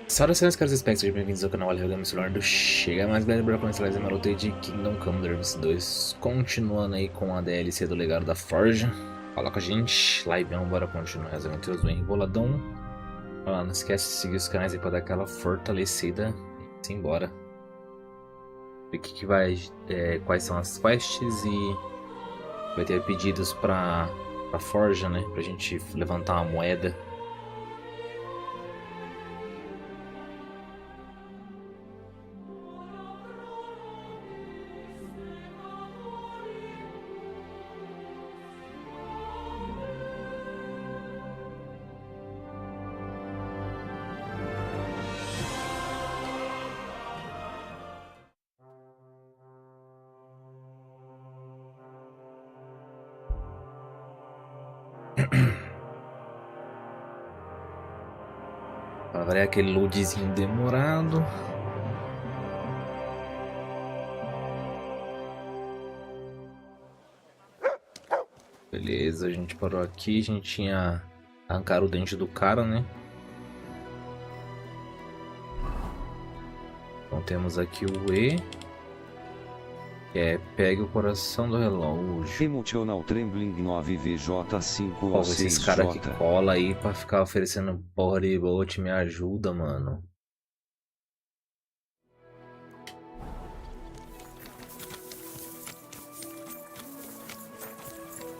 Saudações, caros espectros, sejam bem-vindos ao canal lrogamespix. Chega mais breve para começar a maroto de Kingdom Come Deliverance 2. Continuando aí com a DLC do Legado da Forja. Fala com a gente, liveão, bora continuar as aventuras do Enroladão. Não esquece de seguir os canais aí para dar aquela fortalecida e embora. Ver que vai, quais são as quests e vai ter pedidos pra Forja, né? Pra gente levantar uma moeda. Para variar aquele loadzinho demorado. Beleza, a gente parou aqui, a gente tinha arrancado o dente do cara, né? Então temos aqui o E, que é pegue o coração do relógio. Emotional Trembling 9VJ5 ou Esses caras que cola aí pra ficar oferecendo porra de bot, me ajuda, mano.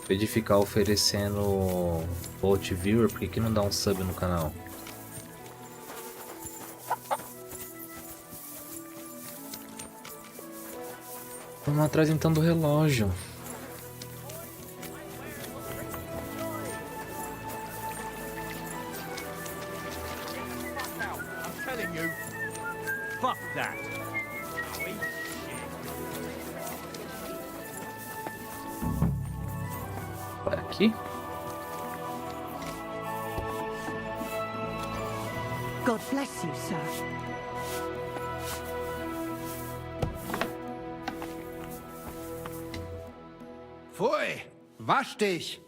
Em vez de ficar oferecendo bot viewer, por que não dá um sub no canal? Vamos atrás então do relógio. Vai aqui. God bless you, sir. Pfui, wasch dich!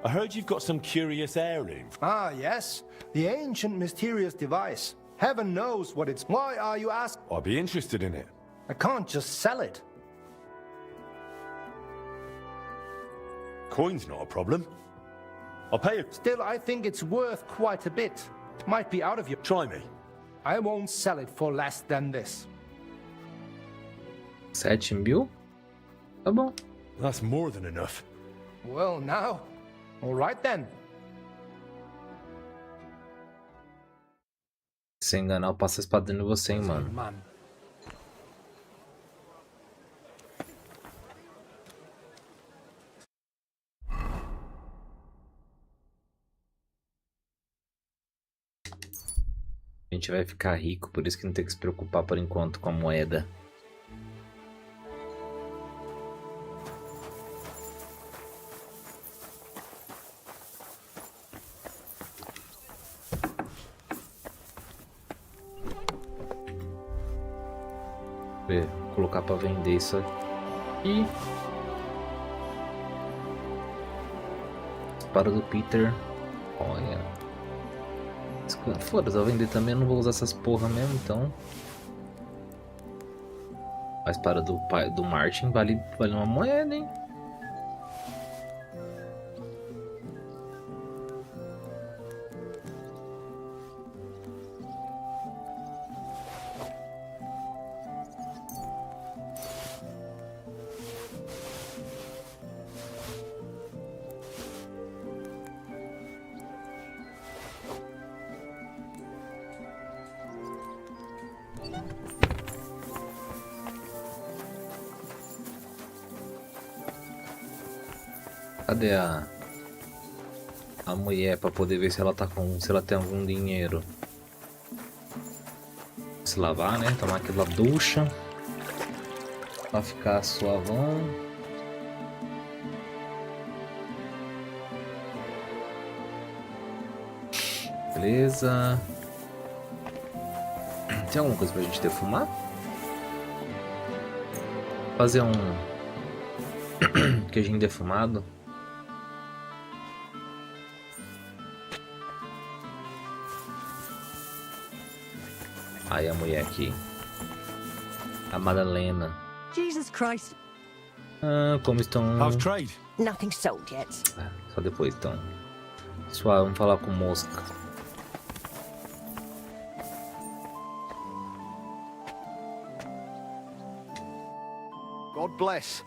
I heard you've got some curious heirloom. Ah, yes, the ancient mysterious device. Heaven knows what it's. Why are you asking? I'd be interested in it. I can't just sell it. Coin's not a problem. I'll pay you. Still, I think it's worth quite a bit. It might be out of your... Try me. I won't sell it for less than this. 7.000? Tá bom. That's more than enough. Well, now, all right then. Se enganar, eu passo a espada em você, hein, mano. Man. A gente vai ficar rico, por isso que não tem que se preocupar por enquanto com a moeda. Vou colocar para vender isso aqui. Espada do Peter. Olha. Foda-se, eu vender também, eu não vou usar essas porra mesmo, então. A espada do Martin vale uma moeda, hein? Cadê a mulher pra poder ver se ela tá se ela tem algum dinheiro? Se lavar, né? Tomar aquela ducha pra ficar suavão. Beleza. Tem alguma coisa pra gente defumar? Fazer um queijinho defumado. Aí a mulher aqui. A Madalena. Jesus Christ. Ah, como estão... How's trade? Nothing sold yet. Ah, só depois então. Suave, vamos falar com Mosca. God bless.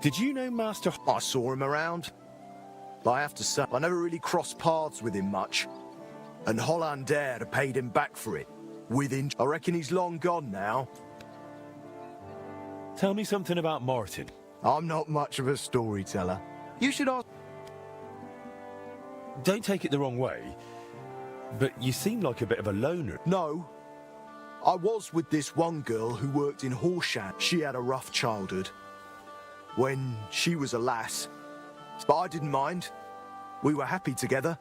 Did you know Master... I saw him around. But I have to say, I never really crossed paths with him much. And Hollander had paid him back for it. I reckon he's long gone now. Tell me something about Martin. I'm not much of a storyteller. You should ask... Don't take it the wrong way, but you seem like a bit of a loner. No. I was with this one girl who worked in Horsham. She had a rough childhood. When she was a lass. But I didn't mind. We were happy together.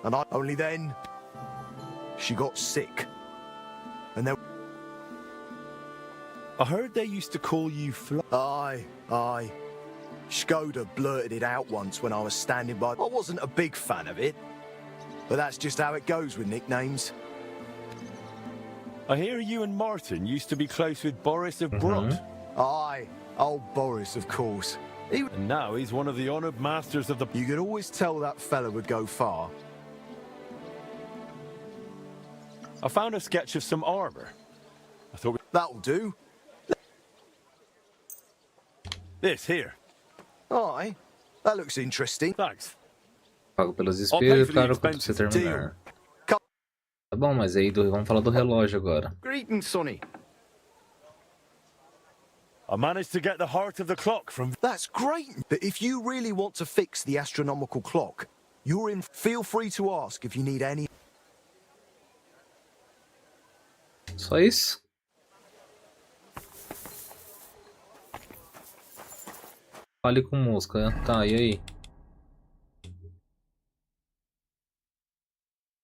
And only then... she got sick. And then... I heard they used to call you Aye. Skoda blurted it out once when I was standing by. I wasn't a big fan of it. But that's just how it goes with nicknames. I hear you and Martin used to be close with Boris of Brot. Aye, old Boris, of course. And now he's one of the honoured masters of the... You could always tell that fella would go far. I found a sketch of some armour. I thought... That'll do. This, here. Aye, that looks interesting. Thanks. Pago pelos espelhos, claro, quando você terminar. Tá bom, mas aí vamos falar do relógio agora. Greetings, Sonny. I managed to get the heart of the clock from... That's great. But if you really want to fix the astronomical clock, you're in. Feel free to ask if you need any. Só isso? Fale com Mosca, né? Tá, e aí?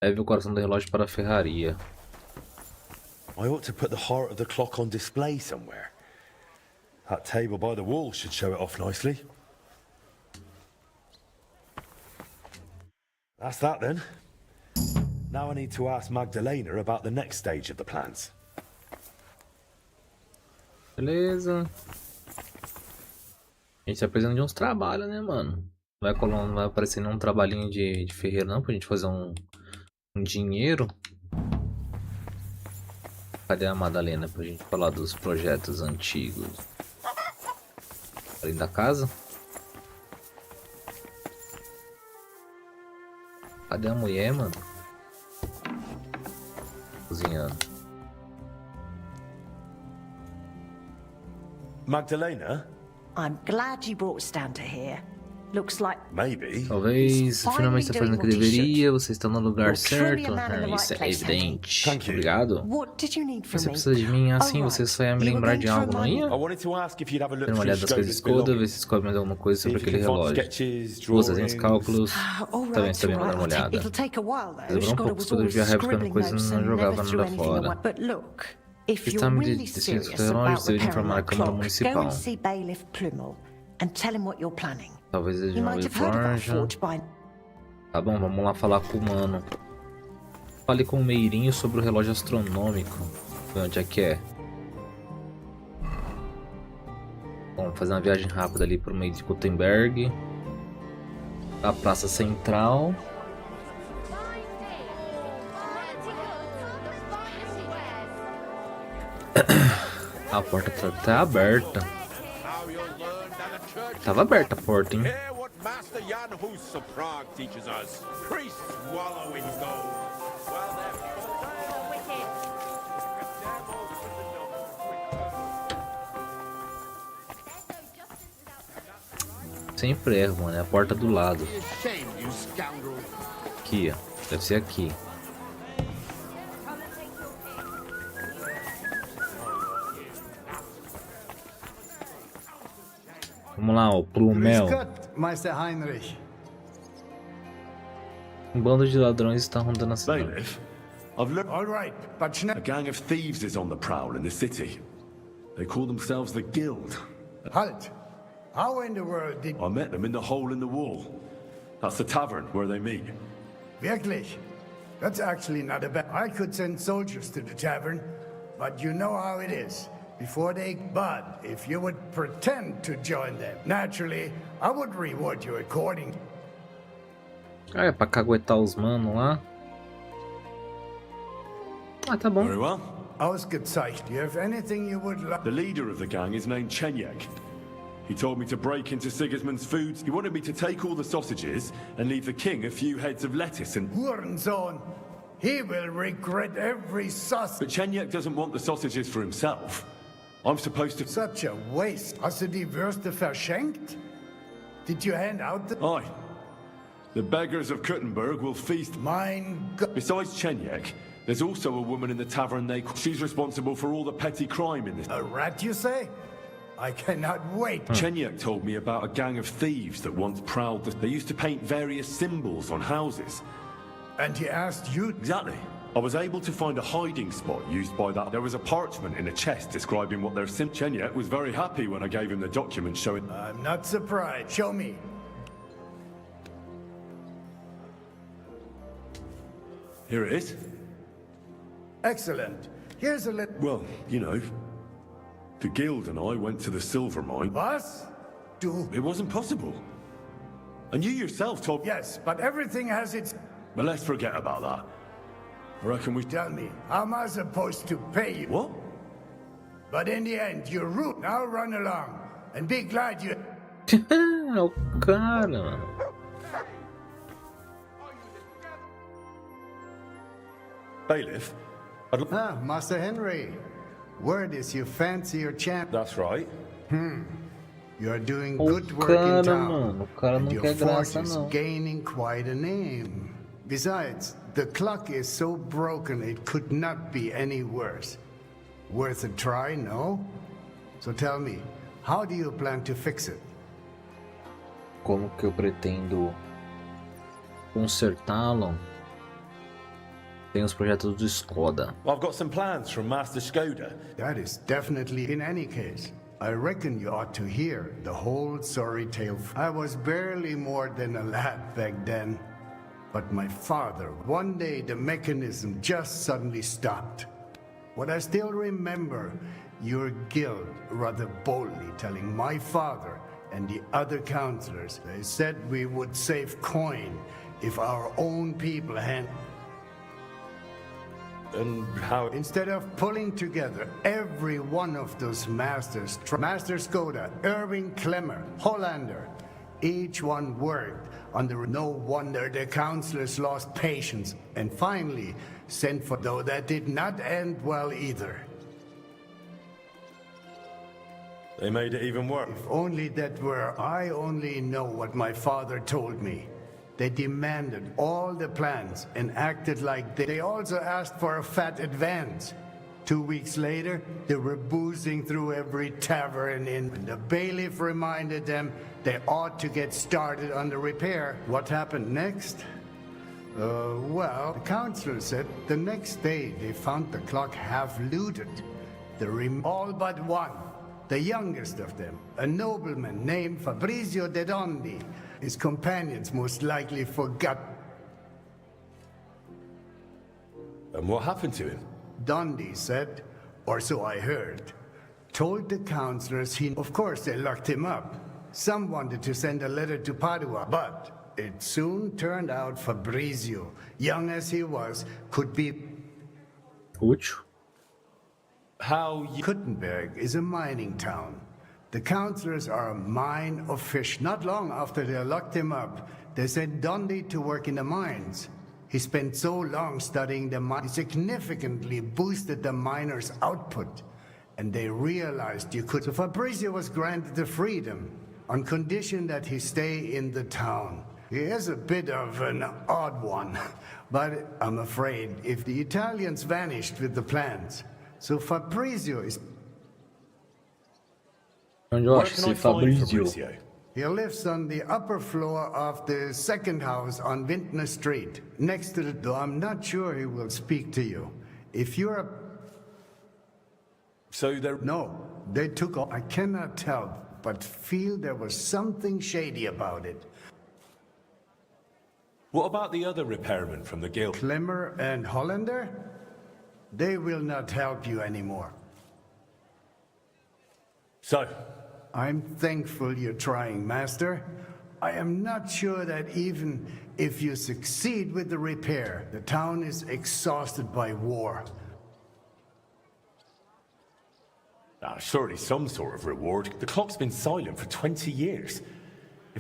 Leve o coração do relógio para a ferraria. I ought to put the heart of the clock on display somewhere. That table by the wall should show it off nicely. That's that then. Now I need to ask Magdalena about the next stage of the plans. Beleza. A gente tá precisando de uns trabalhos, né, mano? Não vai aparecer nenhum trabalhinho de ferreiro não, pra gente fazer um dinheiro. Cadê a Madalena pra gente falar dos projetos antigos? Ali da casa? Cadê a mulher, mano? Cozinhando. Magdalena? I'm glad you brought Stan to here. Looks like Maybe. Talvez finalmente está fazendo o que deveria. Você está no lugar certo. Isso é evidente. Obrigado. What did you need from Você me? precisa de mim assim? Você só ia me lembrar de algo, não ia? I wanted to ask if you'd have a look Dê uma through olhada nas coisas Skoda's Skoda, ver belongings. se descobre mais alguma coisa sobre See if you aquele can find relógio. sketches, Os desenhos, drawings. cálculos. All Também right, vou dar uma olhada. It'll take a while though. Demorou um Skoda pouco, was Skoda always devia replicando scribbling coisas notes e não and jogava never threw nada anything fora. away. But look, if Está you're me really dizendo que serious o relógio about deve repairing informar a that Câmara clock, go Municipal. and see Bailiff Plumel and tell him what you're planning. Talvez ele You não might have heard about Forja. Forge by Tá bom, vamos lá falar com o mano. Fale com o Meirinho sobre o relógio astronômico. Onde é que é? Vamos fazer uma viagem rápida ali pro meio de Gutenberg. A Praça Central. A porta tá aberta. Tava aberta a porta, hein? Hear what Master Jan Hus of Prague teaches us. Priests wallow in gold. While their Sempre erro, mano. É a porta do lado. Aqui, ó. Deve ser aqui. Vamos lá, ó. Plumel. Meister Heinrich. Um bando de ladrões está rondando a cidade. Bailiff, I've learned All right, but a gang of thieves is on the prowl in the city. They call themselves the Guild. halt. How in the world did... I met them in the hole in the wall. That's the tavern where they meet. Wirklich? That's actually not a bad... I could send soldiers to the tavern, but you know how it is. Before they... But if you would pretend to join them, naturally, I would reward you accordingly. Ah, é pra caguetar os manos lá. Ah, tá bom. Very well. Ausgezeichnet. Do you have anything you would like? The leader of the gang is named Chenyek. He told me to break into Sigismund's foods. He wanted me to take all the sausages and leave the king a few heads of lettuce and... Hurensohn. He will regret every sausage. But Chenyek doesn't want the sausages for himself. I'm supposed to... Such a waste. Hast du die Würste verschenkt? Did you hand out the... Aye. The beggars of Kuttenberg will feast... Mein Gott. Besides Chenyek, there's also a woman in the tavern she's responsible for all the petty crime in this... A rat, you say? I cannot wait. Chenyek told me about a gang of thieves that once prowled... They used to paint various symbols on houses. And he asked you... Exactly. I was able to find a hiding spot used by that. There was a parchment in a chest describing what their sim... Chenyek was very happy when I gave him the document showing... I'm not surprised. Show me. Here it is. Excellent. Here's a little... Well, you know, the guild and I went to the silver mine. Was? Do... It wasn't possible. And you yourself told... Yes, but everything has its... But let's forget about that. I reckon we... Tell me, how am I supposed to pay you? What? But in the end, you're rude. Now run along. And be glad you... É o cara. Bailiff? Ah, Master Henry. Word is you fancy your champ. That's right. You're doing O good work cara, in town. mano. O cara And não your quer force graça, is não. gaining quite a name. Besides, the clock is so broken it could not be any worse. Worth a try, no? So tell me, how do you plan to fix it? Como que eu pretendo consertá-lo? Tem os projetos do Skoda. I've got some plans from Master Skoda. That is definitely in any case. I reckon you ought to hear the whole sorry tale. I was barely more than a lad back then. But my father, one day the mechanism just suddenly stopped. What I still remember, your guild rather boldly telling my father and the other counselors, they said we would save coin if our own people had... And how... Instead of pulling together every one of those masters, Master Skoda, Irving Klemmer, Hollander, each one worked under... No wonder the counselors lost patience and finally sent for... Though that did not end well either. They made it even worse. If only that were... I only know what my father told me. They demanded all the plans and acted like they also asked for a fat advance. 2 weeks later, they were boozing through every tavern in. When the bailiff reminded them they ought to get started on the repair. What happened next? Well, the counselor said the next day they found the clock half looted. All but one, the youngest of them, a nobleman named Fabrizio de Dondi. His companions most likely forgot. And what happened to him? Dondi said, or so I heard, told the counselors he... Of course they locked him up. Some wanted to send a letter to Padua, but it soon turned out Fabrizio, young as he was, could be... Útil. How you... Kuttenberg is a mining town. The counselors are a mine of fish. Not long after they locked him up, they sent Dondi to work in the mines. He spent so long studying the mine, he significantly boosted the miners' output. And they realized you could... So Fabrizio was granted the freedom on condition that he stay in the town. He is a bit of an odd one, but I'm afraid if the Italians vanished with the plans, so Fabrizio is... Onde eu Where acho can I esse find Fabrizio? Fabrizio? He lives on the upper floor of the second house on Vintner Street, next to the door. I'm not sure he will speak to you. If you're a... So they're... No, they took off. I cannot tell, but feel there was something shady about it. What about the other repairmen from the guild? Klimmer and Hollander? They will not help you anymore. So, I'm thankful you're trying, Master. I am not sure that even if you succeed with the repair, the town is exhausted by war. surely some sort of reward. The clock's been silent for 20 years.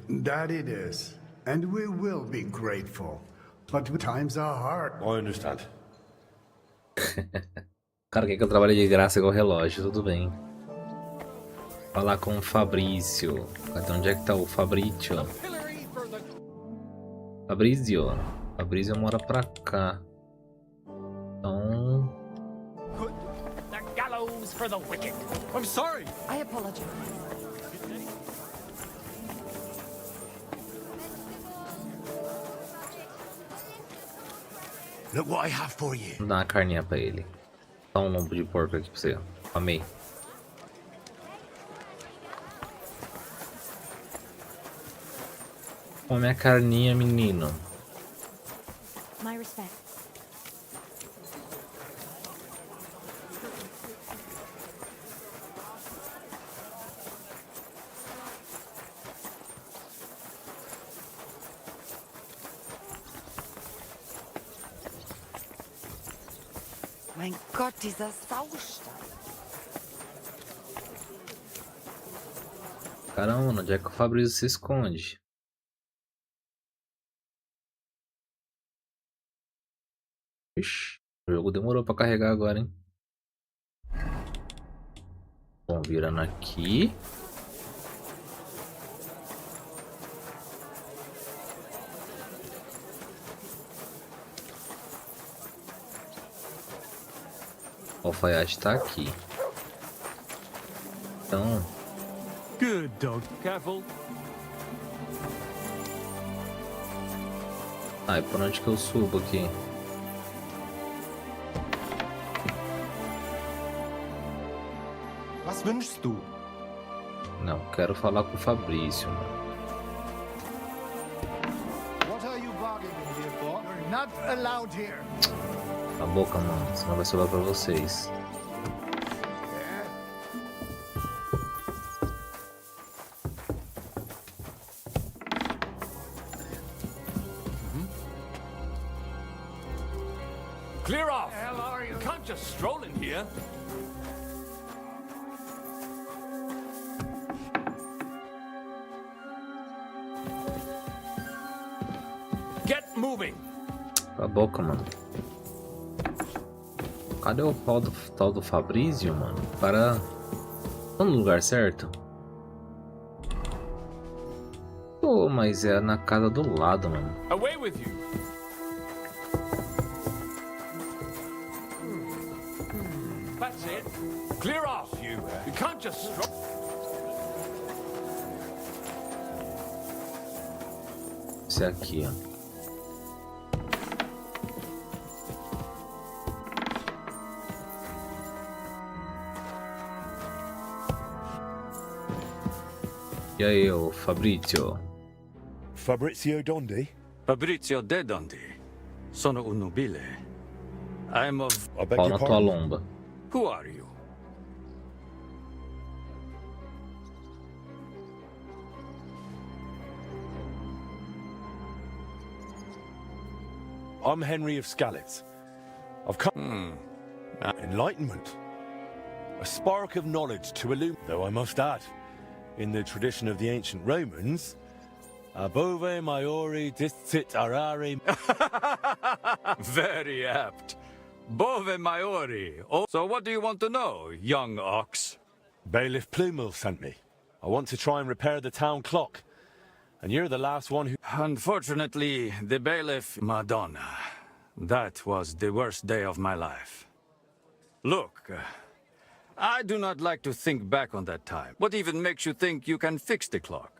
That it is. And we will be grateful. But times are hard. I understand. Cara, quer que eu trabalhe de graça igual relógio? Tudo bem. Falar com o Fabrício. Cadê? Onde é que tá o Fabrício? Fabrício mora pra cá. Então... The gallows for the wicked. I'm sorry. I apologize. Look what I have for you. Vou dar uma carninha pra ele. Dá um lombo de porco aqui pra você. Amei. Come a carninha, menino. My respect. Mein Gott, dieser Saustall. Caramba, onde é que o Fabrício se esconde? Ixi, o jogo demorou pra carregar agora, hein? Bom, virando aqui. O alfaiate tá aqui. Então... Good dog. Careful. Ah, e por onde que eu subo aqui? Was wünschst du? Não, quero falar com o Fabrício, mano. What are you bargaining here for? You're not allowed here. Cala a boca, mano, senão vai sobrar pra vocês. Clear off. Hell are you? Can't just stroll in here. Get moving. Cala a boca, mano. Cadê o tal do Fabrício, mano? O cara... tá no lugar certo? Pô, mas é na casa do lado, mano. Away with you. That's it. Clear off, you. You can't just stroll. Esse aqui, ó. E aí, ô Fabrizio? Fabrizio Dondi? Fabrizio De Dondi. Sono un nobile. I'm of... I beg Pau your na tua pardon? lomba. Who are you? I'm Henry of Skalitz. I've come... Enlightenment. A spark of knowledge to illumine... Though I must add, in the tradition of the ancient Romans, above maiori distit arari... Very apt. Bove maiori. Oh, so what do you want to know, young ox? Bailiff Plumel sent me. I want to try and repair the town clock. And you're the last one who... Unfortunately, the bailiff... Madonna. That was the worst day of my life. Look, I do not like to think back on that time. What even makes you think you can fix the clock?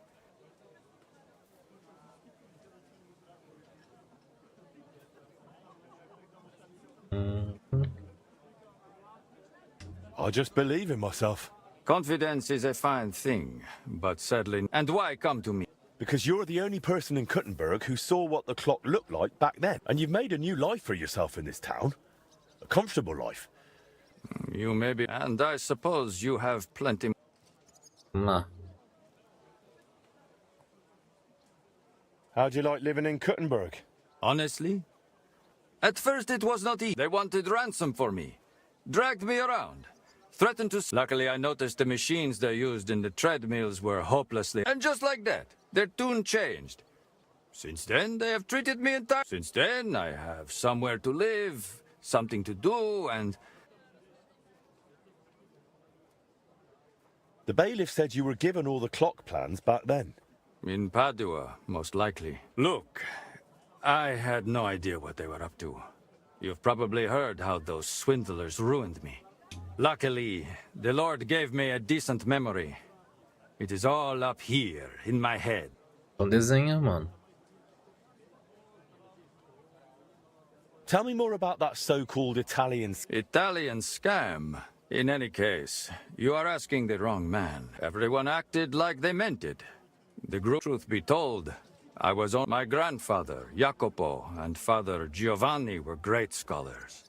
I just believe in myself. Confidence is a fine thing, but sadly... And why come to me? Because you're the only person in Kuttenberg who saw what the clock looked like back then. And you've made a new life for yourself in this town. A comfortable life. You may be, and I suppose you have plenty. Vamos lá. How'd you like living in Kuttenberg? Honestly? At first it was not easy. They wanted ransom for me. Dragged me around. Threatened to... Luckily I noticed the machines they used in the treadmills were hopelessly... And just like that, their tune changed. Since then, they have treated me entirely. Since then, I have somewhere to live, something to do, and... The bailiff said you were given all the clock plans back then. In Padua, most likely. Look, I had no idea what they were up to. You've probably heard how those swindlers ruined me. Luckily, the Lord gave me a decent memory. It is all up here, in my head. Então desenha, mano. Tell me more about that so-called Italian scam. In any case, you are asking the wrong man. Everyone acted like they meant it. The group, truth be told, I was on my grandfather, Jacopo, and father Giovanni were great scholars.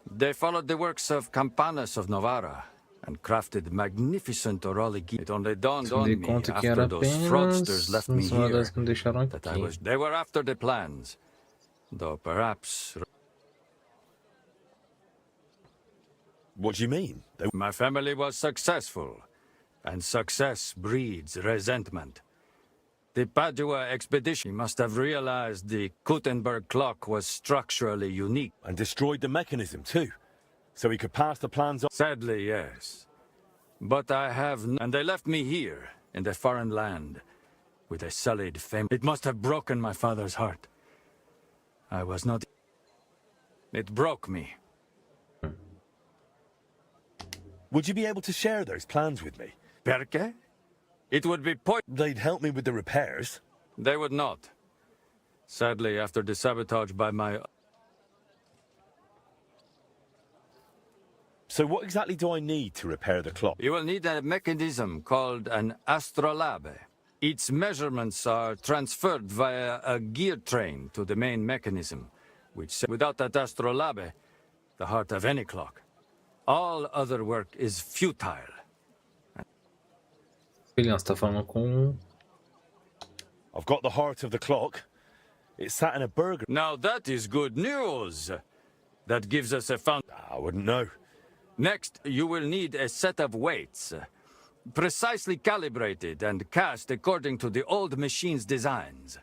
They followed the works of Campanus of Novara and crafted magnificent orologi. It only dawned on me after those fraudsters left me here that they were after the plans, though perhaps... What do you mean? My family was successful, and success breeds resentment. The Padua expedition must have realized the Kuttenberg clock was structurally unique. And destroyed the mechanism too, so he could pass the plans on. Sadly, yes. But I have and they left me here, in the foreign land, with a sullied fame. It must have broken my father's heart. I was not... It broke me. Would you be able to share those plans with me? Perché? It would be They'd help me with the repairs. They would not. Sadly, after the sabotage by my... So what exactly do I need to repair the clock? You will need a mechanism called an astrolabe. Its measurements are transferred via a gear train to the main mechanism, which, without that astrolabe, the heart of any clock, all other work is futile. Tá falando com... I've got the heart of the clock. It's sat in a burger. Now that is good news. That gives us a found... I wouldn't know. Next, you will need a set of weights, precisely calibrated and cast according to the old machine's designs.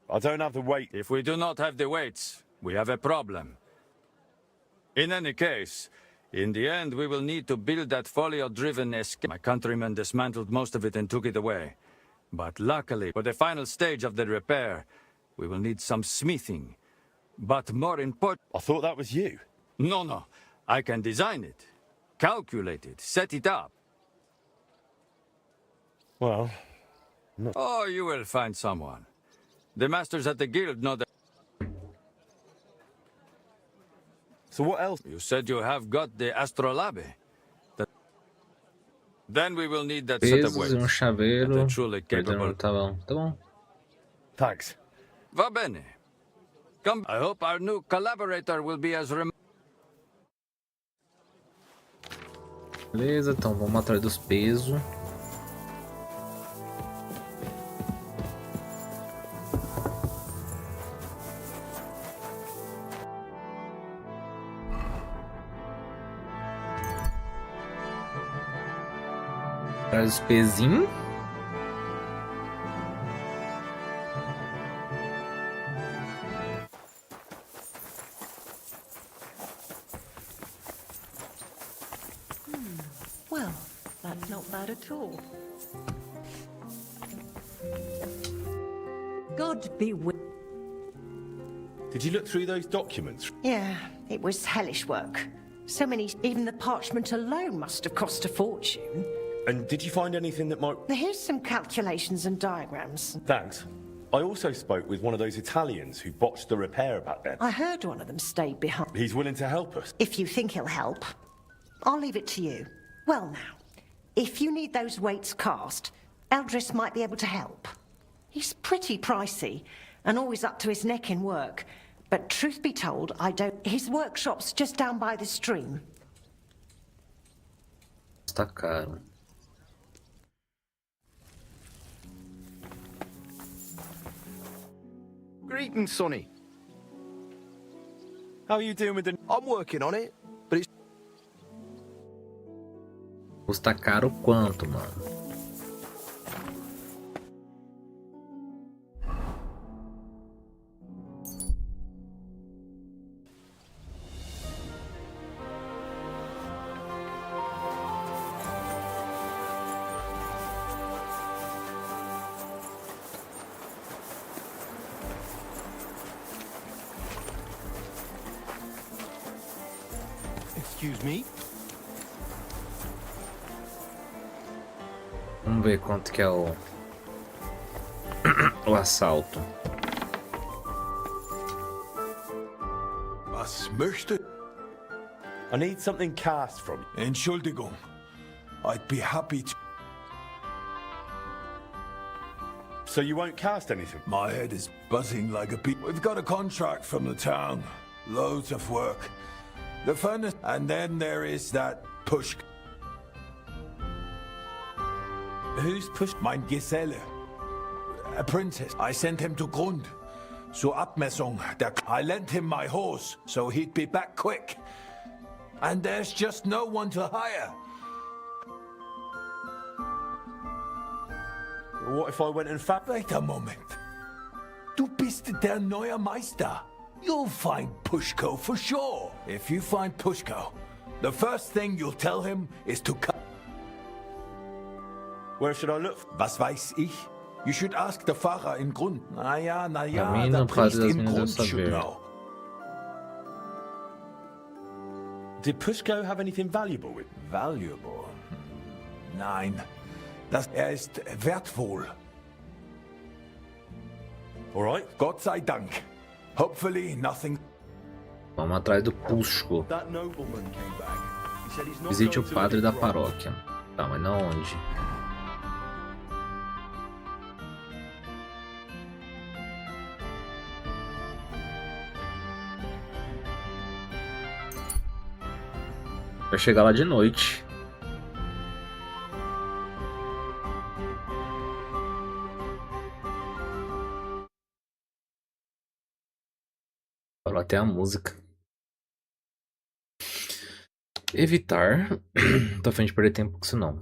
I don't have the weight. If we do not have the weights, we have a problem. In any case, in the end, we will need to build that folio-driven escape. My countrymen dismantled most of it and took it away. But luckily, for the final stage of the repair, we will need some smithing. But more important... I thought that was you. No. I can design it, calculate it, set it up. Well, no. Oh, you will find someone. The masters at the guild know that... So what else? You said you have got the astrolabe. Then we will need that set of weights. Chaveiro. Truly capable. Tá bom, tá bom. Thanks. Va bene. Come. I hope our new collaborator will be as Beleza, então vamos atrás dos pesos. Atrás dos pezinhos. Well, that's not bad at all. God be with... Did you look through those documents? Yeah, it was hellish work. So many, even the parchment alone must have cost a fortune. And did you find anything that might... Here's some calculations and diagrams. Thanks. I also spoke with one of those Italians who botched the repair back then. I heard one of them stayed behind. He's willing to help us. If you think he'll help, I'll leave it to you. Well now, If you need those weights cast, Eldris might be able to help. He's pretty pricey and always up to his neck in work. But truth be told, I don't... His workshop's just down by the stream. Está caro. Greetings, Sonny. How are you doing with the... I'm working on it, but it's... Custa caro quanto, mano? Excuse me? Vamos ver quanto que é o o assalto. Was möchte? I need something cast from you. Entschuldigung. I'd be happy to. So you won't cast anything? My head is buzzing like a bee. We've got a contract from the town. Loads of work. The furnace, and then there is that push. Who's pushed? Mein Geselle. Apprentice. I sent him to Grund. Zur Abmessung. I lent him my horse, so he'd be back quick. And there's just no one to hire. What if I went and Wait a moment. Du bist der neue Meister. You'll find Pushko for sure. If you find Pushko, the first thing you'll tell him is to come. Where should I look? Was weiß ich? You should ask the Pfarrer in Grund. Na ja, mim the não faz priest das in minhas Grund should saber. know. Did Pushko have anything valuable with? Valuable? Nein. Ist wertvoll. All right. Gott sei Dank. Hopefully nothing. Vamos atrás do Pushko. That nobleman came back. He said he's not Visite o going to padre let da it rot. paróquia. Tá, mas na onde? Vai chegar lá de noite. Falou até a música. Evitar. Tô a fim de perder tempo com isso não.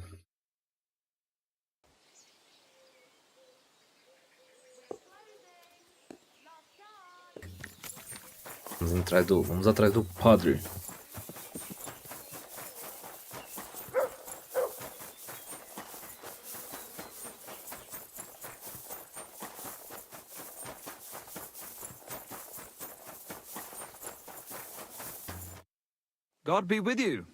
Vamos atrás do padre. God be with you.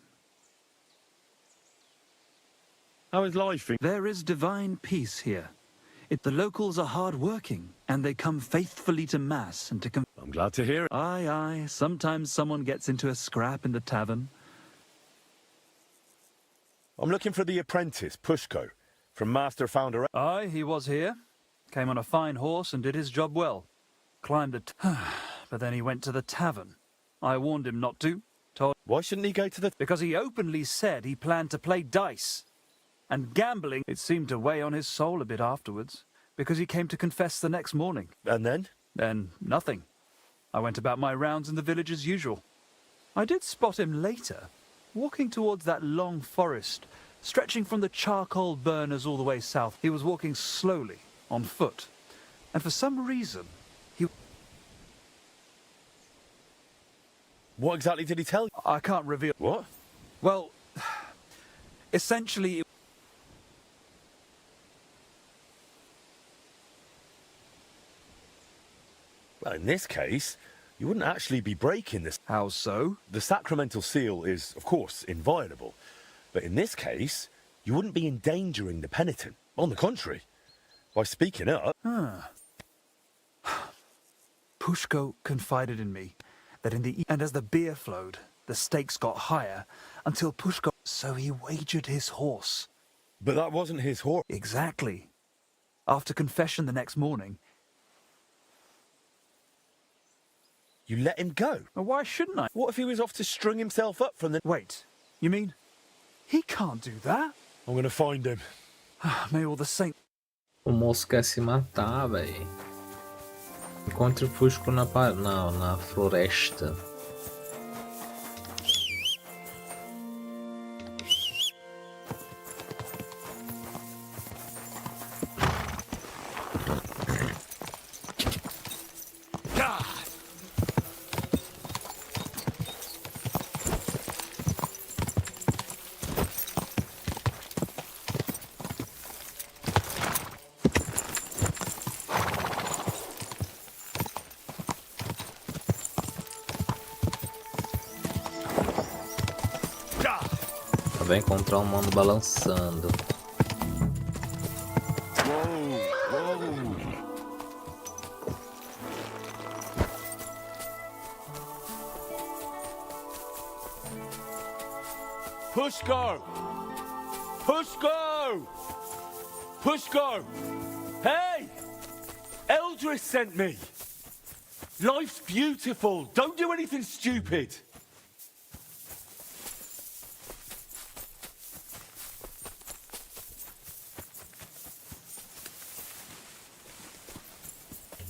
How is life? There is divine peace here. The locals are hard-working, and they come faithfully to Mass and to I'm glad to hear it. Aye, aye. Sometimes someone gets into a scrap in the tavern. I'm looking for the apprentice, Pushko, from Master Founder. Aye, he was here. Came on a fine horse and did his job well. Climbed the but then he went to the tavern. I warned him not to. Why shouldn't he go to the... Because he openly said he planned to play dice. And gambling, it seemed to weigh on his soul a bit afterwards. Because he came to confess the next morning. And then? Then, nothing. I went about my rounds in the village as usual. I did spot him later, walking towards that long forest, stretching from the charcoal burners all the way south. He was walking slowly, on foot. And for some reason, he... What exactly did he tell you? I can't reveal... What? Well, essentially... Well, in this case, you wouldn't actually be breaking this. How so? The sacramental seal is, of course, inviolable. But in this case, you wouldn't be endangering the penitent. On the contrary, by speaking up... Pushko confided in me that and as the beer flowed, the stakes got higher until Pushko... So he wagered his horse. But that wasn't his horse. Exactly. After confession the next morning... You let him go? Well, why shouldn't I? What if he was off to string himself up from the... Wait, you mean... He can't do that? I'm gonna find him. May all the saints... O moço quer se matar, velho. Encontre o Fusco na floresta. Vai encontrar um mano balançando. Pushko! Pushko! Pushko! Hey! Eldris sent me! Life's beautiful. Don't do anything stupid.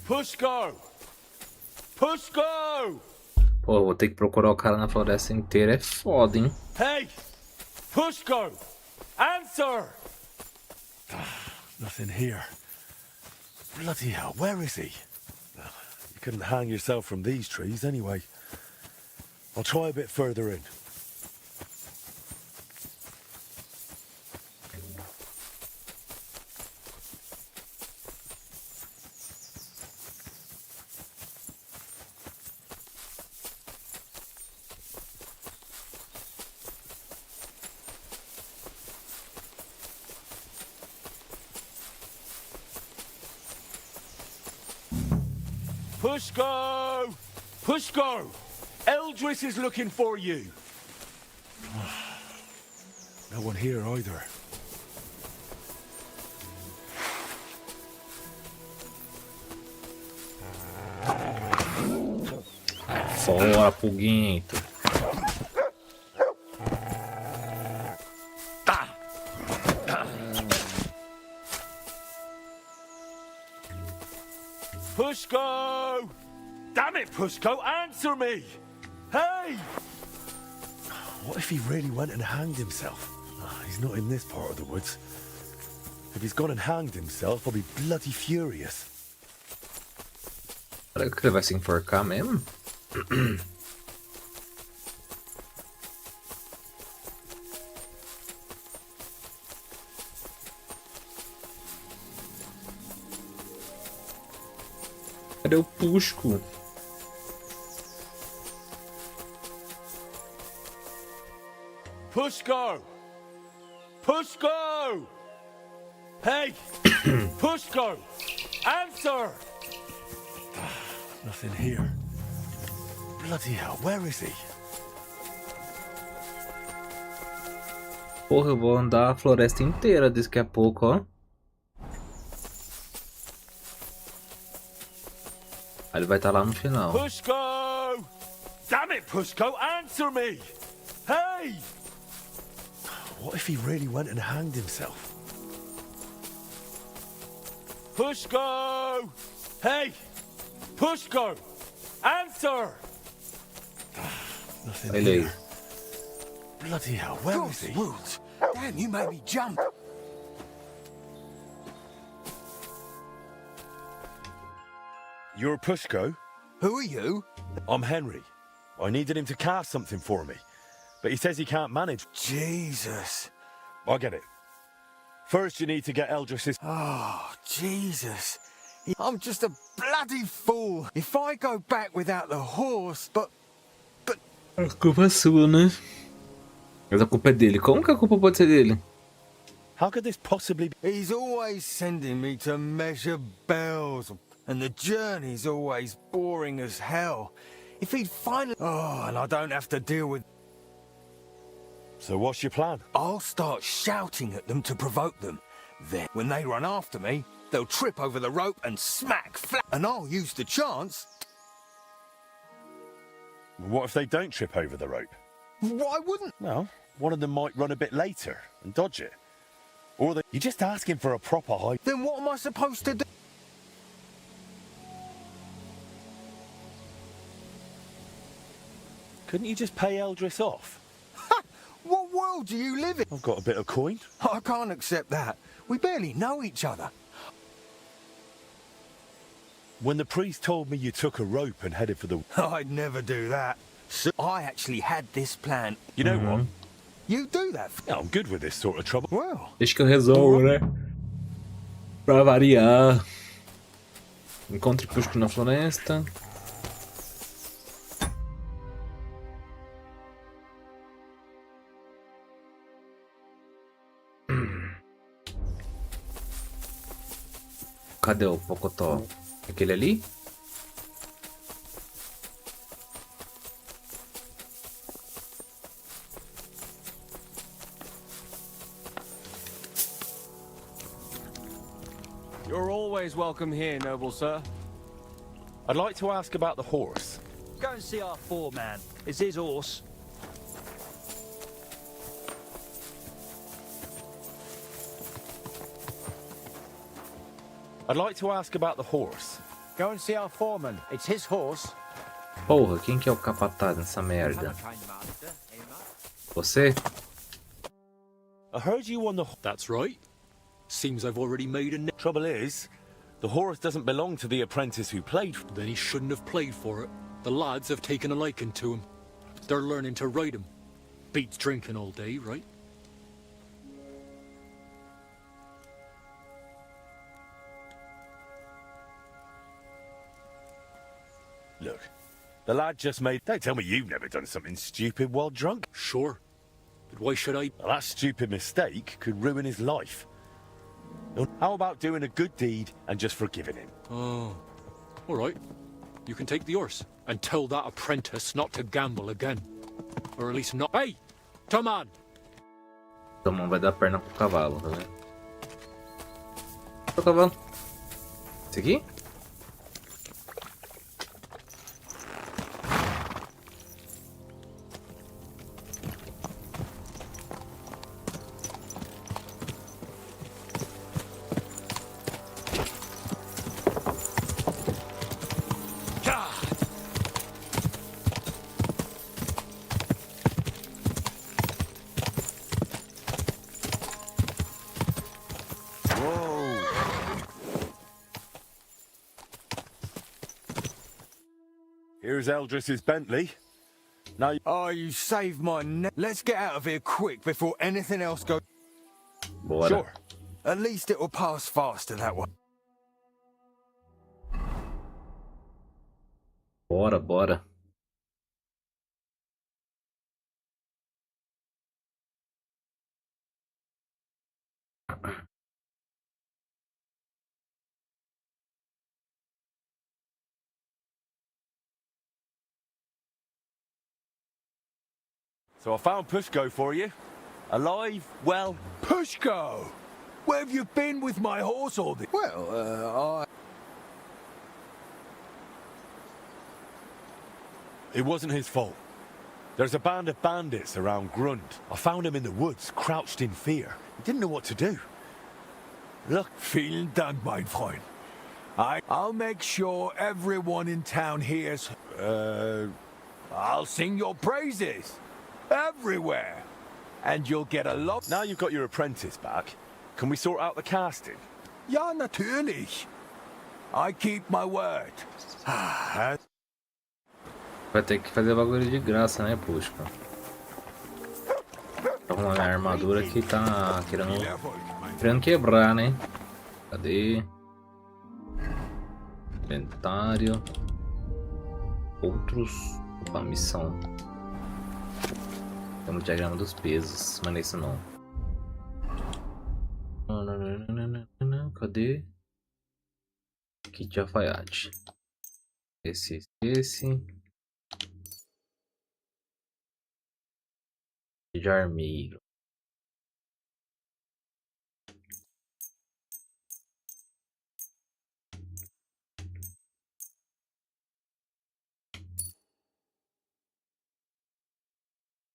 Pushko! Pushko! Pô, eu vou ter que procurar o cara na floresta inteira, é foda, hein? Hey! Pushko! Answer! Nothing here. Bloody hell, where is he? You couldn't hang yourself from these trees anyway. I'll try a bit further in. Pushko! Pushko! Eldris is looking for you. No one here either. Fora, Puguento. Pushko! Damn it, Pushko, answer me! Hey! What if he really went and hanged himself? He's not in this part of the woods. If he's gone and hanged himself, I'll be bloody furious. Será que ele vai se enforcar mesmo? Cadê o Pusco? Pushko! Pushko! Hey! Pushko! Answer! Nothing here. Bloody hell, where is he? Porra, eu vou andar a floresta inteira daqui a pouco, ó. Aí ele vai estar lá no final. Pushko! Damn it, Pushko, answer me! Hey! What if he really went and hanged himself? Pushko! Hey! Pushko! Answer! Nothing Olha aí. here. Bloody hell, where is he? Woods. Damn, you made me jump. You're Pushko? Who are you? I'm Henry. I needed him to cast something for me, but he says he can't manage. Jesus. I get it. First you need to get Eldris's... Oh, Jesus. I'm just a bloody fool. If I go back without the horse, but... A culpa é sua, né? Mas a culpa é dele. Como que a culpa pode ser dele? How could this possibly be? He's always sending me to measure bells, and the journey's always boring as hell. If he'd finally... Oh, and I don't have to deal with... So what's your plan? I'll start shouting at them to provoke them. Then, when they run after me, they'll trip over the rope and smack flat. And I'll use the chance. What if they don't trip over the rope? Why wouldn't? Well, one of them might run a bit later and dodge it. Or you're just asking for a proper height. Then what am I supposed to do? Couldn't you just pay Eldris off? What world do you live in? I've got a bit of coin. I can't accept that. We barely know each other. When the priest told me you took a rope and headed for the... I'd never do that. So I actually had this plan. You know what? You do that. Yeah, I'm good with this sort of trouble. Well, Deixa que eu resolvo, né? Pra variar. Encontre Cusco na floresta. Cadê o Pocotó? Aquele ali? You're always welcome here, noble sir. I'd like to ask about the horse. Go and see our foreman. It's his horse. I'd like to ask about the horse. Go and see our foreman. It's his horse. Porra, quem que é o capataz nessa merda? Você? I heard you on the... That's right. Seems I've already made a... Trouble is, the horse doesn't belong to the apprentice who played. Then he shouldn't have played for it. The lads have taken a liking to him. They're learning to ride him. Beats drinking all day, right? Look, the lad just made... Don't tell me you've never done something stupid while drunk. Sure. But why should I... Well, that stupid mistake could ruin his life. How about doing a good deed and just forgiving him? Oh, all right. You can take the horse and tell that apprentice not to gamble again. Or at least not... Hey! Tomman! Tomman vai dar perna pro cavalo, tá vendo? O cavalo. Esse aqui? Here's Eldris's Bentley. Now... Oh, you saved my neck. Let's get out of here quick before anything else goes... Bora. Sure. At least it will pass faster that way. Bora, bora. So I found Pushko for you. Alive, well... Pushko! Where have you been with my horse all the... Well, It wasn't his fault. There's a band of bandits around Grund. I found him in the woods, crouched in fear. He didn't know what to do. Look, vielen Dank, mein Freund. I'll make sure everyone in town hears... I'll sing your praises. Everywhere. And you'll get a lot... Now you've got your apprentice back, can we sort out the casting? Ja, natürlich. I keep my word. Vai ter que fazer bagulho de graça, né, Pushka? Vou arrumar minha armadura que tá querendo quebrar, né? Cadê? Inventário. Outros. Opa, missão. Temos o diagrama dos pesos, mas não é isso não. Cadê? Kit de alfaiate. Esse. De armeiro.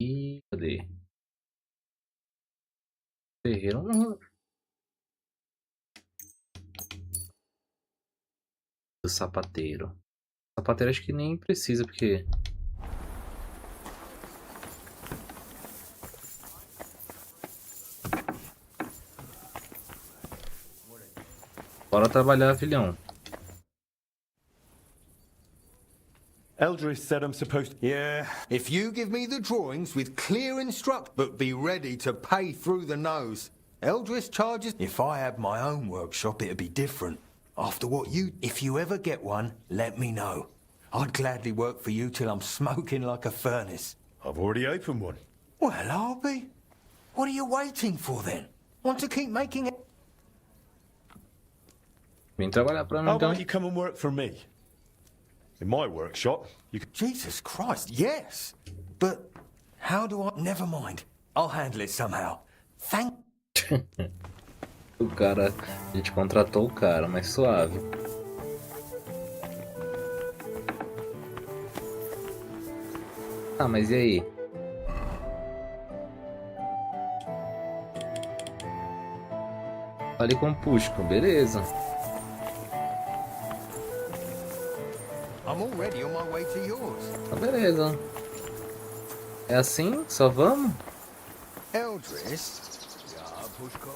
E cadê? Ferreiro não. Do sapateiro. Sapateiro acho que nem precisa, porque bora trabalhar, filhão. Eldris said I'm supposed to... Yeah, if you give me the drawings with clear instructions, but be ready to pay through the nose. Eldris charges... If I had my own workshop, it'd be different. After what you... If you ever get one, let me know. I'd gladly work for you till I'm smoking like a furnace. I've already opened one. Well, I'll be. What are you waiting for then? Want to keep making it? Vem trabalhar pra mim, How então. about you come and work for me? In my workshop, you can... Jesus Christ, yes. But how do I... Never mind. I'll handle it somehow. Thank... O cara... A gente contratou o cara, mas suave. Ah, mas e aí? Falei com o Pushko, beleza. I'm already on my way to yours. Tá beleza. É assim? Só vamos? Eldris? Yeah, Pushko.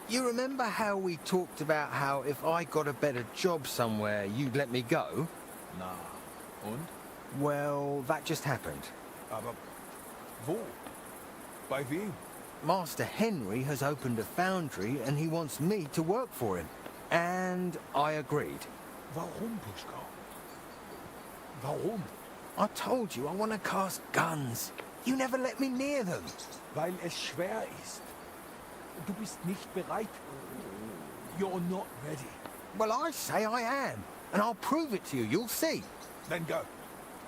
You remember how we talked about how if I got a better job somewhere, you'd let me go? Na, und? Well, that just happened. Aber wo? Bei wem? Master Henry has opened a foundry and he wants me to work for him. And I agreed. Warum, Pushko? Warum? I told you I want to cast guns. You never let me near them. Weil es schwer ist. Du bist nicht bereit. You're not ready. Well, I say I am. And I'll prove it to you. You'll see. Then go.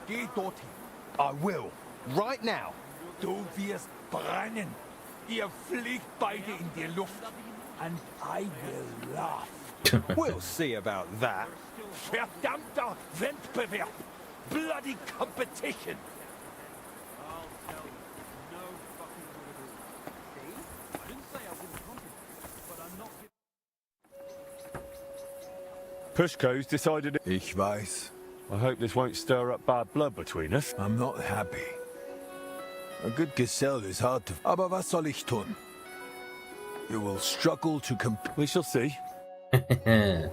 Geh dorthin. I will. Right now. Du wirst brennen. Ihr fliegt beide in die Luft. And I will laugh. We'll see about that. Verdammter Wettbewerb. Bloody competition. Pushko's decided... Ich weiß. I hope this won't stir up bad blood between us. I'm not happy. A good Gesell is hard to... Aber was soll ich tun? You will struggle to We shall see. Mein Herr.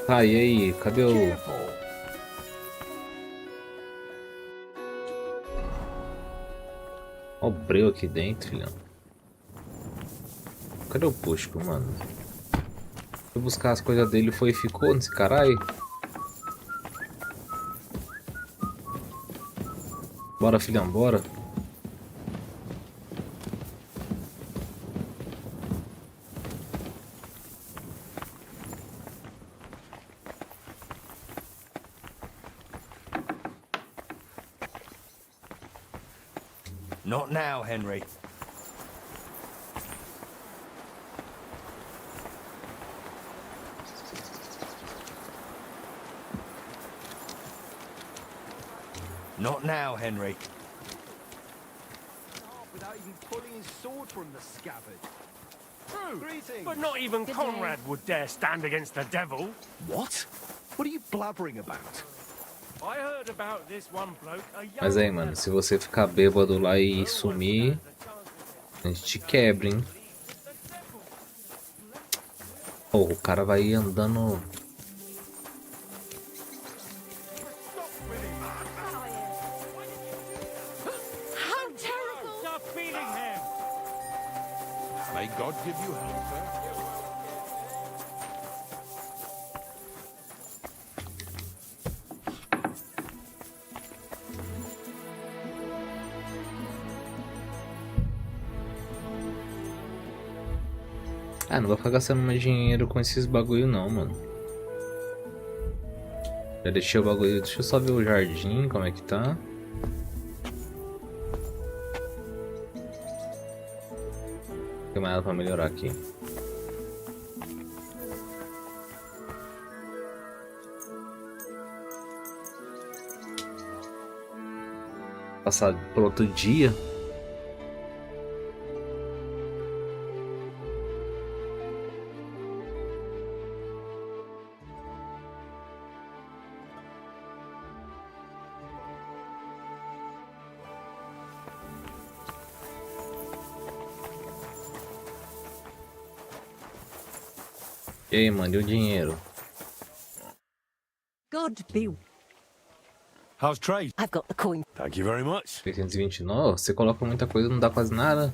Ah, e aí? Cadê o... Ó o breu aqui dentro, filhão. Cadê o Pushko, mano? Fui buscar as coisas dele, foi e ficou nesse caralho. Bora, filhão, bora. Not now, Henry. Not now, Henry. Without even pulling his sword from the scabbard. True, Greetings. but not even Conrad would dare stand against the devil. What? What are you blabbering about? I heard about this one bloke, a young Mas aí, mano, se você ficar bêbado lá e sumir, a gente te quebra, hein? Oh, o cara vai andando... How terrible! Stop beating him! May God give you help, sir. Ah, não vou ficar gastando mais dinheiro com esses bagulho não, mano. Já deixei o bagulho... Deixa eu só ver o jardim, como é que tá. Tem mais nada pra melhorar aqui. Passar por outro dia. E aí, mano, e o dinheiro? God be. How's trade? I've got the coin. Thank you very much. 629, você coloca muita coisa, não dá quase nada.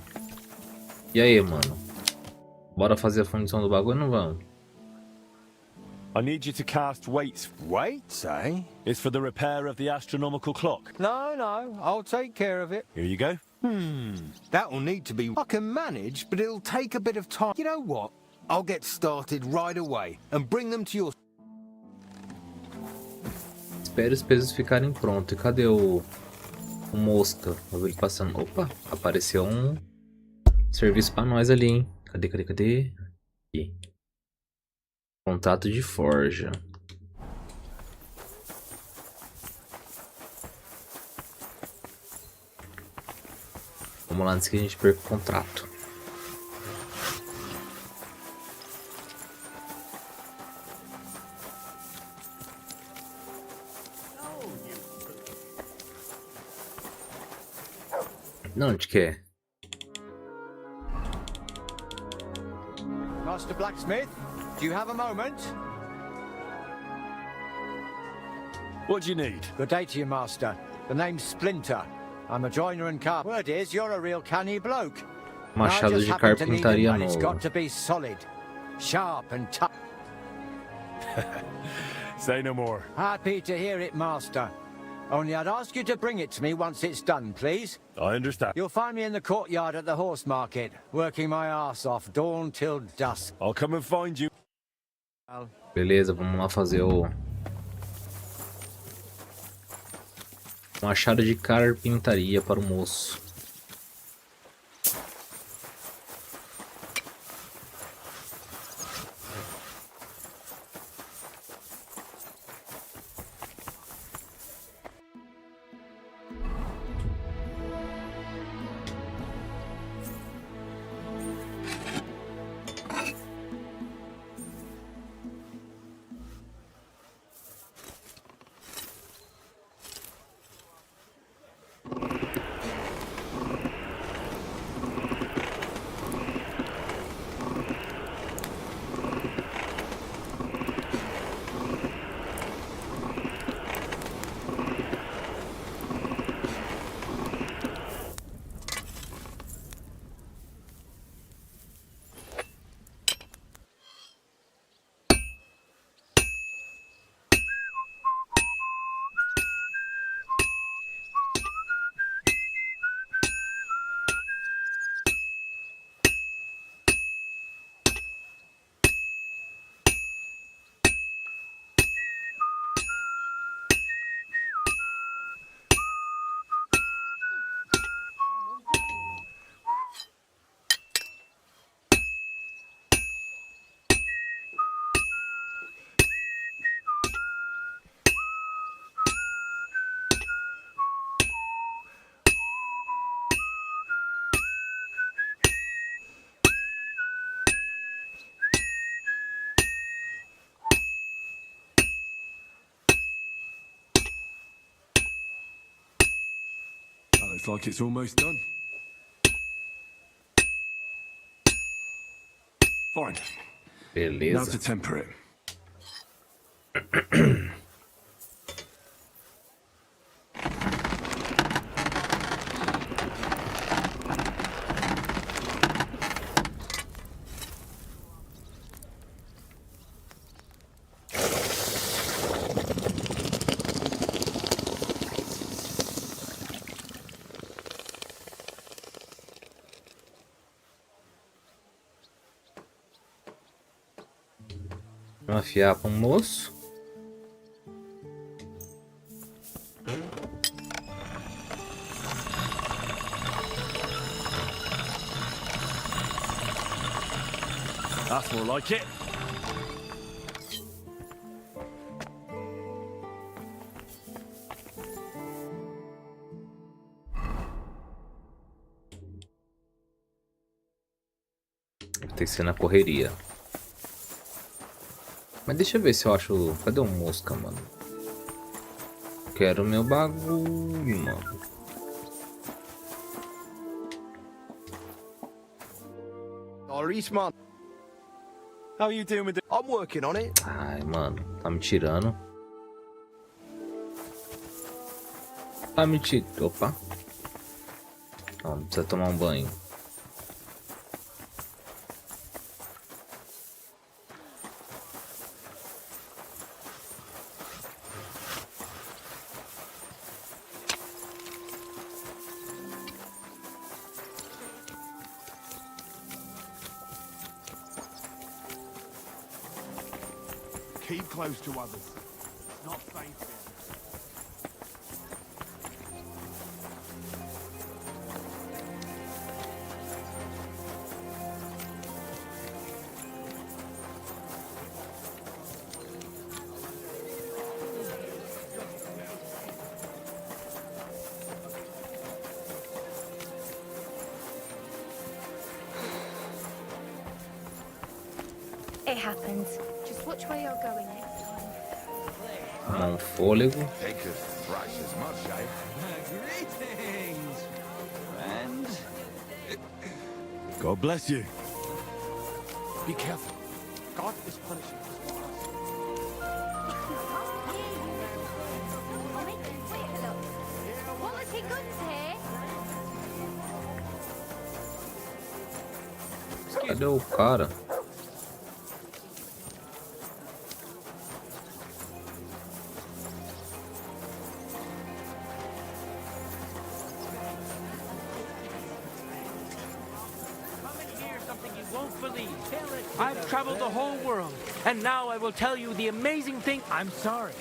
E aí, mano? Bora fazer a fundição do bagulho ou não vamos? I need you to cast weights. Weights, eh? It's for the repair of the astronomical clock. No, I'll take care of it. Here you go. That'll need to be... I can manage, but it'll take a bit of time. You know what? I'll get started right away and bring them to your... Espere os pesos ficarem prontos. E cadê o mosca? Eu vi ele passando. Opa, apareceu um serviço pra nós ali, hein? Cadê? Aqui. Contrato de forja. Vamos lá antes que a gente perca o contrato. Não, onde que é? Master Blacksmith, do you have a moment? What do you need? Good day to you, Master. The name's Splinter. I'm a joiner and carpenter. Word is, you're a real canny bloke. Machado de carpintaria It's novo. got to be solid, sharp and tough. Say no more. Happy to hear it, Master. Only I'd ask you to bring it to me once it's done, please. I understand. You'll find me in the courtyard at the horse market, working my ass off dawn till dusk. I'll come and find you. Beleza, vamos lá fazer o machado de carpintaria para o moço. Looks like it's almost done. Fine. Beleza. Now to temper it. Vamos afiar para um moço. That's more like it. Tem que ser na correria. Mas deixa eu ver se eu acho... Cadê o mosca, mano? Quero meu bagulho, mano. Iris, man. How are you doing with it? I'm working on it. Ai, mano. Tá me tirando. Tá me tirando. Opa. Não precisa tomar um banho. Keep close to others. It's not safe here. It happens. Just watch where you're going next time. Fôlego. Greetings, friend. God bless you. Be careful. God is punishing us. Quality goods here. Cadê o cara? I've traveled the whole world, and now I will tell you the amazing thing. I'm sorry.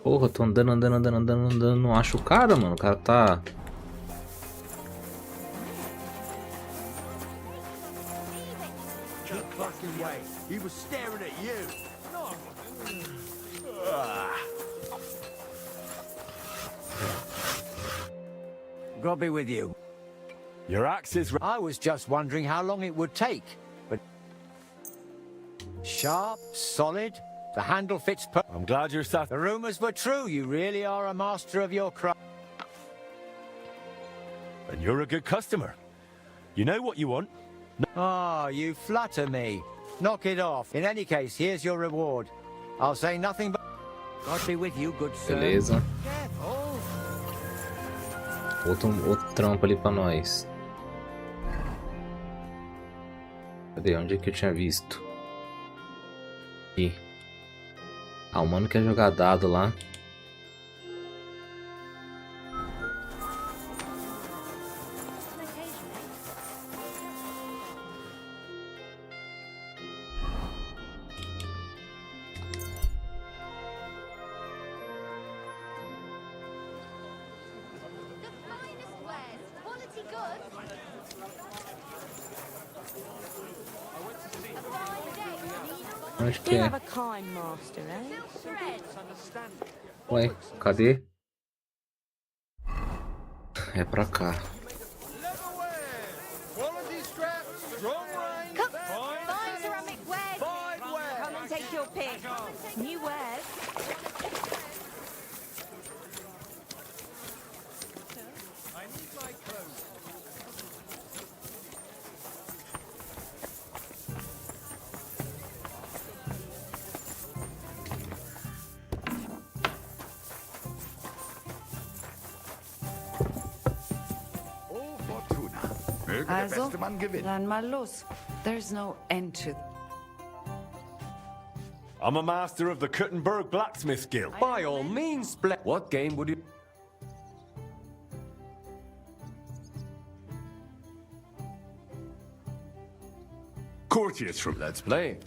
Porra, tô andando, não acho o cara, mano. O cara tá... Keep fucking way. He was staring at you. No. God be with you. Your axe is... I was just wondering how long it would take, but... Sharp, solid, the handle fits per... I'm glad you're sat... The rumors were true, you really are a master of your craft. And you're a good customer. You know what you want. Ah, you flatter me. Knock it off. In any case, here's your reward. I'll say nothing but... God be with you, good sir. Beleza. Outro trampo ali pra nós. Cadê? Onde é que eu tinha visto? Aqui. Ah, o mano quer jogar dado lá. Acho que é. Ué, cadê? É pra cá. Fine ceramic wares. Come and take your pick. New wares. I need my clothes. Also, dann mal los. There's no end to... I'm a master of the Kuttenberg Blacksmith Guild. By all means, what game would you... Courtiers from... Let's play.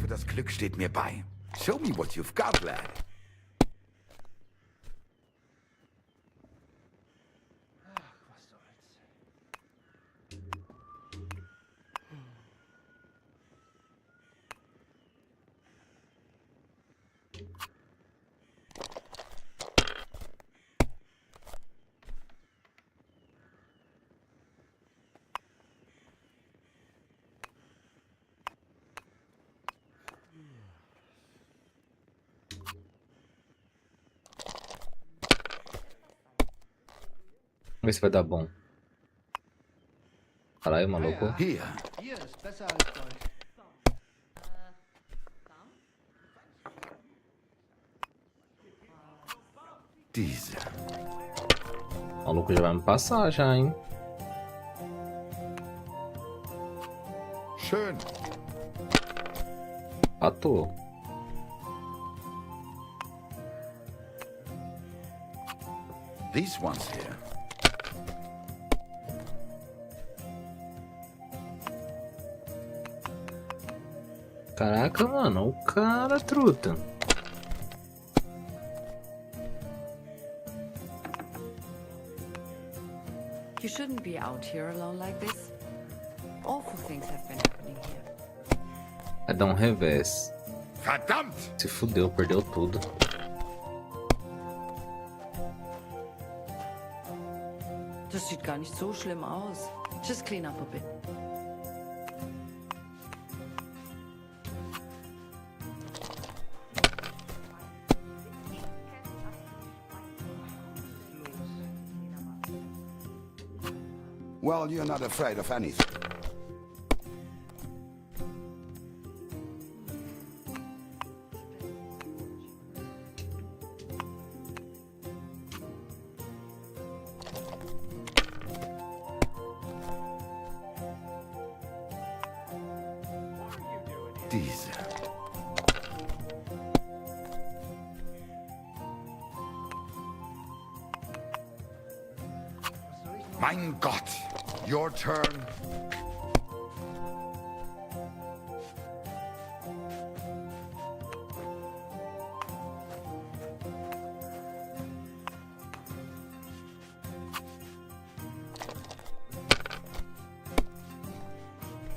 hoffe, das Glück steht mir bei. Show me what you've got, lad. Vamos ver se vai dar bom. Caralho, maluco. Hier. Hier ist besser als Gold. Diese. O maluco já vai me passar já, hein? Schön. Patou. These ones here. Caraca, mano, o cara truta. You shouldn't be out here alone like this. Awful things have been happening here. Vai dar um revés. Verdammt! Se fudeu, perdeu tudo. Das sieht gar nicht so schlimm aus. Just clean up a bit. Well, you're not afraid of anything. Diese. Mein Gott, your turn.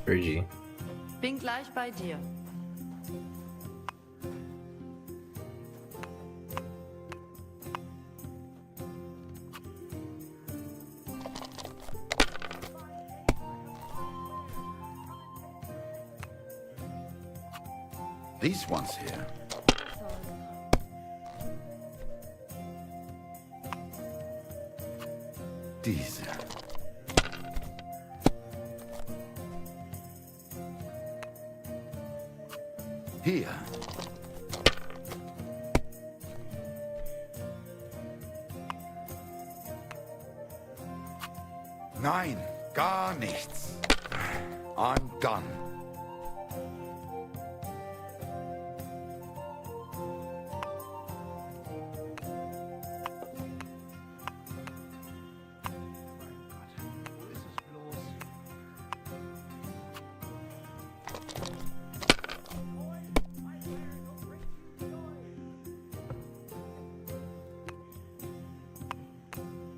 Perdi. Bin gleich bei dir. These ones here. Diese. Hier. Nein, gar nichts. I'm done.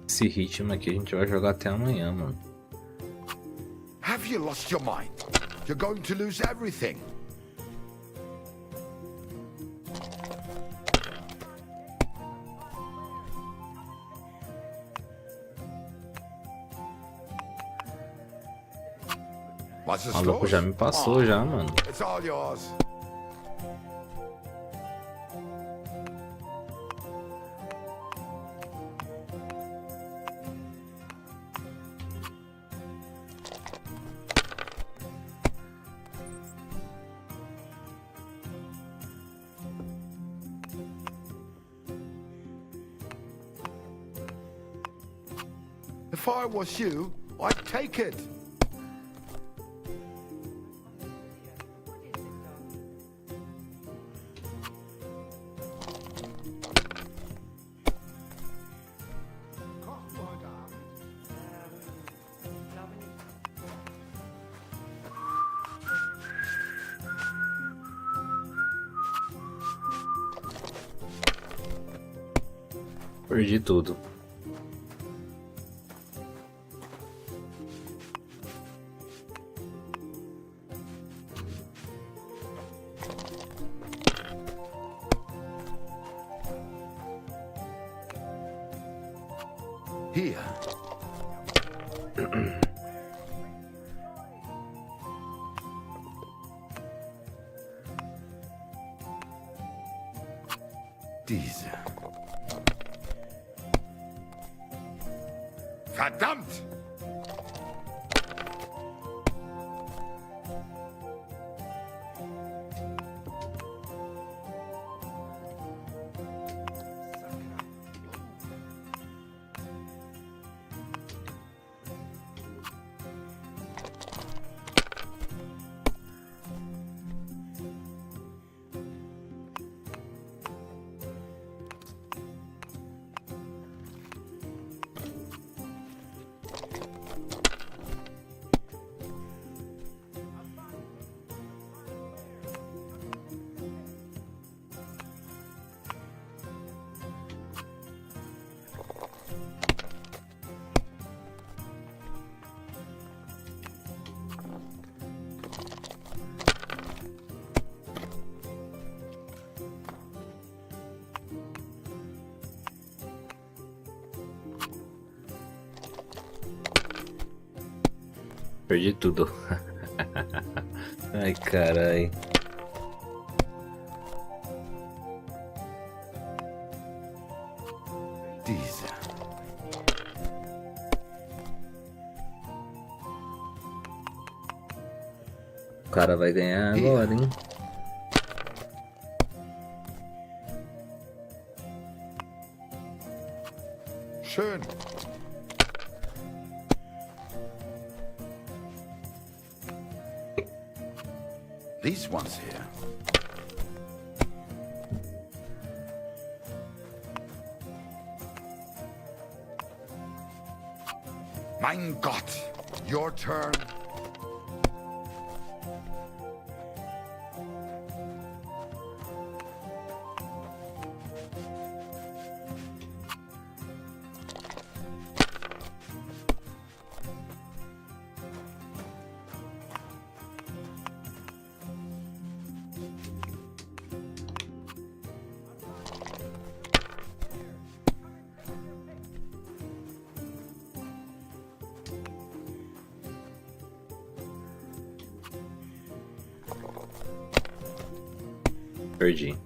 Esse ritmo aqui a gente vai jogar até amanhã, mano. Have you lost your mind? You're going to lose everything. O maluco já me passou já, mano. It's all yours. If I was you, I'd take it. Perdi tudo. Here. Diese. Verdammt! Perdi tudo. Ai, carai. Diese. O cara vai ganhar agora, hein? Schön. These ones here. Mein Gott, your turn. Perdi.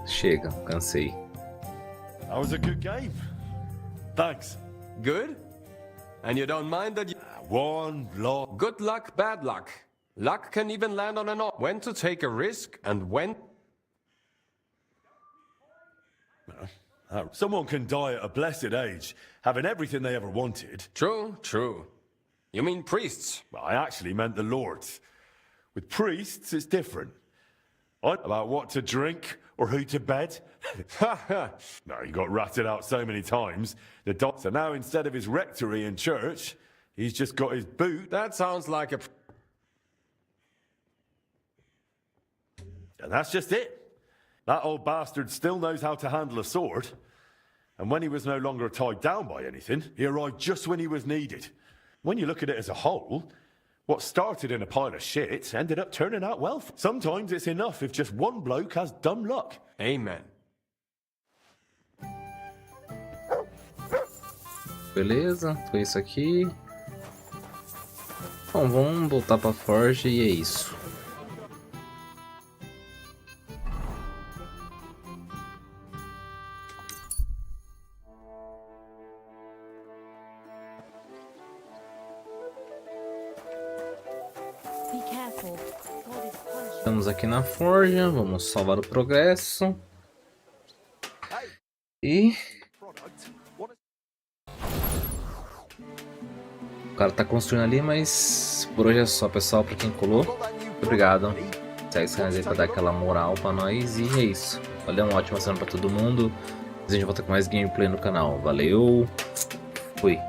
Chega, cansei. That was a good game. Thanks. Good? And you don't mind that you... One loss. Good luck, bad luck. Luck can even land on an off. When to take a risk and when... Someone can die at a blessed age, having everything they ever wanted. True, true. You mean priests? Well, I actually meant the lords. With priests, it's different. About what to drink or who to bed. No, he got ratted out so many times. So now instead of his rectory and church, he's just got his boot. That sounds like a... And that's just it. That old bastard still knows how to handle a sword. And when he was no longer tied down by anything, he arrived just when he was needed. When you look at it as a whole, what started in a pile of shit ended up turning out well. Sometimes it's enough if just one bloke has dumb luck. Amen. Beleza, foi isso aqui. Bom, vamos voltar pra Forja e é isso. Estamos aqui na Forja, vamos salvar o progresso. E... o cara tá construindo ali, mas por hoje é só, pessoal, pra quem colou. Muito obrigado. Segue esse canal aí pra dar aquela moral pra nós e é isso. Valeu, uma ótima semana pra todo mundo. A gente volta com mais gameplay no canal. Valeu, fui.